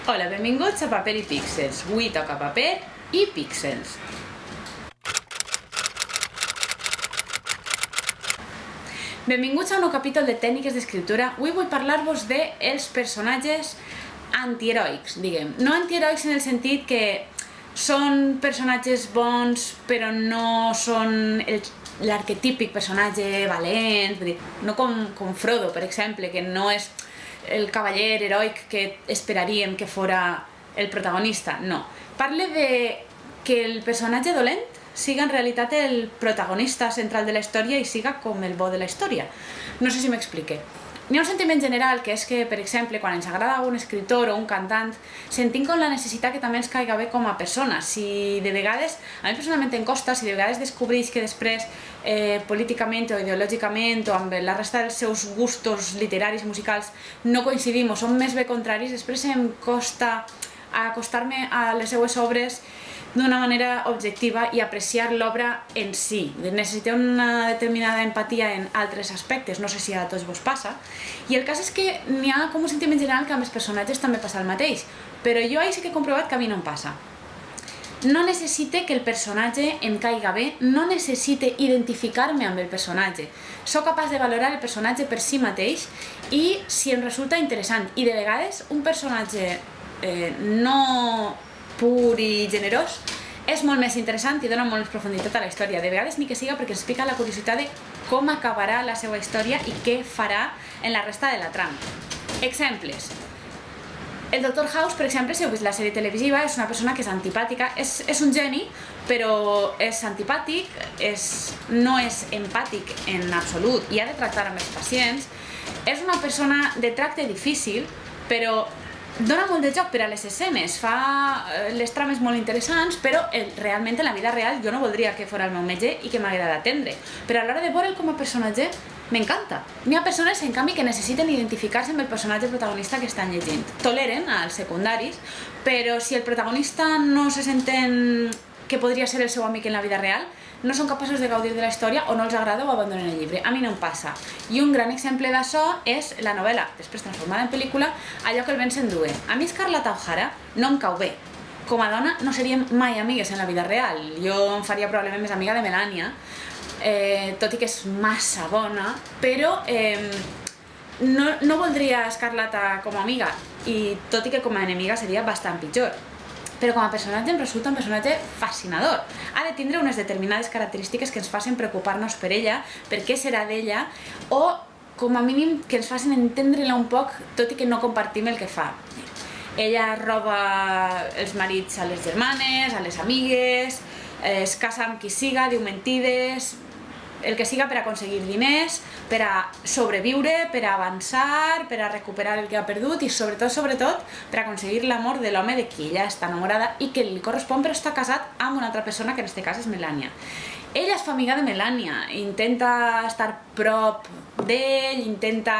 Hola, benvinguts a Paper i Píxels. Avui toca paper i píxels. Benvinguts a un nou capítol de tècniques d'escriptura. Avui vull parlar-vos dels personatges antiheroics, diguem. No antiheroics en el sentit que són personatges bons però no són l'arquetípic personatge valent, no com Frodo, per exemple, que no és el cavaller heroic que esperaríem que fora el protagonista, no. Parle de que el personatge dolent siga en realitat el protagonista central de la història i siga com el bo de la història. No sé si m'explique. N'hi ha un sentiment general que és que, per exemple, quan ens agrada un escriptor o un cantant, sentim com la necessitat que també ens caiga bé com a persona. Si de vegades, a mi personalment em costa, si de vegades descobreix que després políticament o ideològicament o amb la resta dels seus gustos literaris i musicals no coincidim o som més bé contraris, després em costa acostar-me a les seues obres d'una manera objectiva i apreciar l'obra en si. Necessitem una determinada empatia en altres aspectes, no sé si a tots vos passa. I el cas és que n'hi ha com un sentiment general que amb els personatges també passa el mateix, però jo ahir sí que he comprovat que a mi no em passa. No necessite que el personatge em caiga bé, no necessite identificar-me amb el personatge. Soc capaç de valorar el personatge per si mateix i si em resulta interessant. I de vegades un personatge no pur i generós és molt més interessant i dona molt més profunditat a la història. De vegades ni que siga perquè ens pica la curiositat de com acabarà la seva història i què farà en la resta de la trama. Exemples. El Dr. House, per exemple, si heu vist la sèrie televisiva, és una persona que és antipàtica, és un geni, però és antipàtic, no és empàtic en absolut i ha de tractar amb els pacients. És una persona de tracte difícil, però dona molt de joc per a les escenes, fa les trames molt interessants, però realment en la vida real jo no voldria que fos el meu metge i que m'haguera d'atendre. Però a l'hora de veure'l com a personatge, m'encanta. N'hi ha persones, en canvi, que necessiten identificar-se amb el personatge protagonista que estan llegint. Toleren als secundaris, però si el protagonista no se senten que podria ser el seu amic en la vida real, no són capaços de gaudir de la història o no els agrada o abandonen el llibre. A mi no em passa. I un gran exemple d'això és la novel·la, després transformada en pel·lícula, Allò que el vent s'endue. A mi Scarlett O'Hara no em cau bé. Com a dona no seríem mai amigues en la vida real. Jo em faria probablement més amiga de Melania, tot i que és massa bona, però no voldria Scarlett com a amiga, i tot i que com a enemiga seria bastant pitjor. Però com a personatge em resulta un personatge fascinador. Ha de tindre unes determinades característiques que ens facin preocupar-nos per ella, per què serà d'ella, o com a mínim que ens facin entendre-la un poc, tot i que no compartim el que fa. Ella roba els marits a les germanes, a les amigues, es casa amb qui siga, diu mentides, el que siga per aconseguir diners, per a sobreviure, per a avançar, per a recuperar el que ha perdut i sobretot per aconseguir l'amor de l'home de qui ella està enamorada i que li correspon però està casat amb una altra persona que en aquest cas és Melania. Ella es fa amiga de Melania, intenta estar prop d'ell, intenta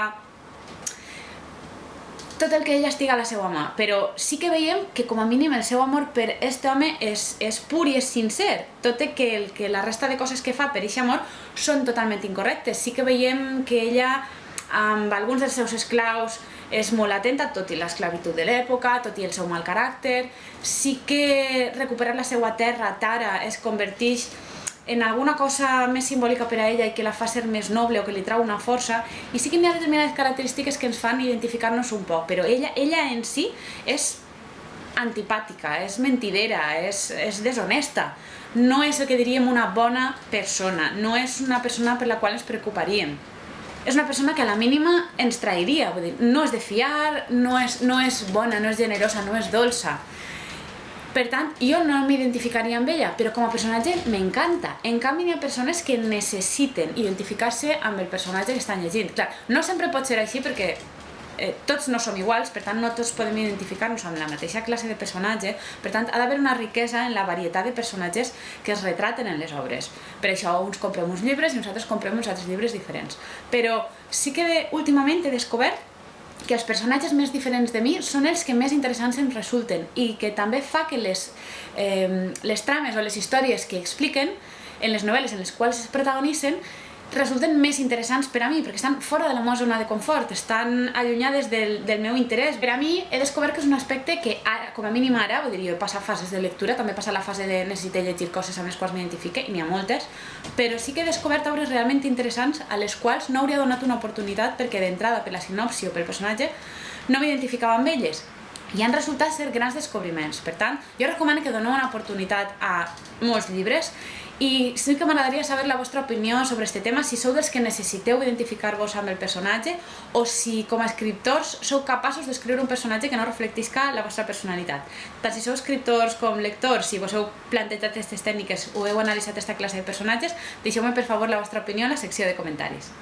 tot el que ella estiga a la seva mà, però sí que veiem que com a mínim el seu amor per aquest home és pur i és sincer, tot i que la resta de coses que fa per aquest amor són totalment incorrectes. Sí que veiem que ella amb alguns dels seus esclaus és molt atenta, tot i l'esclavitud de l'època, tot i el seu mal caràcter. Sí que recuperar la seva terra, Tara, es converteix en alguna cosa més simbòlica per a ella i que la fa ser més noble o que li trau una força, i sí que hi ha determinades característiques que ens fan identificar-nos un poc, però ella en si és antipàtica, és mentidera, és deshonesta, no és el que diríem una bona persona, no és una persona per la qual ens preocuparíem. És una persona que a la mínima ens trairia, vull dir, no és de fiar, no és bona, no és generosa, no és dolça. Per tant, jo no m'identificaria amb ella, però com a personatge m'encanta. En canvi, hi ha persones que necessiten identificar-se amb el personatge que estan llegint. Clar, no sempre pot ser així perquè tots no som iguals, per tant no tots podem identificar-nos amb la mateixa classe de personatge, per tant ha d'haver una riquesa en la varietat de personatges que es retraten en les obres. Per això uns comprem uns llibres i nosaltres comprem uns altres llibres diferents. Però sí que últimament he descobert que els personatges més diferents de mi són els que més interessants em resulten i que també fa que les trames o les històries que expliquen en les novel·les en les quals es protagonitzen resulten més interessants per a mi, perquè estan fora de la meva zona de confort, estan allunyades del meu interès. Per a mi he descobert que és un aspecte que, com a mínim ara, vull dir, jo he passat fases de lectura, també he passat la fase de necessitar llegir coses amb les quals m'identifique, i n'hi ha moltes, però sí que he descobert obres realment interessants a les quals no hauria donat una oportunitat perquè d'entrada, per la sinopsi o pel personatge, no m'identificava amb elles. I han resultat ser grans descobriments. Per tant, jo recomano que doneu una oportunitat a molts llibres i sí que m'agradaria saber la vostra opinió sobre aquest tema, si sou dels que necessiteu identificar-vos amb el personatge o si com a escriptors sou capaços d'escriure un personatge que no reflectisca la vostra personalitat. Tant si sou escriptors com lectors, si vos heu plantejat aquestes tècniques o heu analitzat aquesta classe de personatges, deixeu-me per favor la vostra opinió a la secció de comentaris.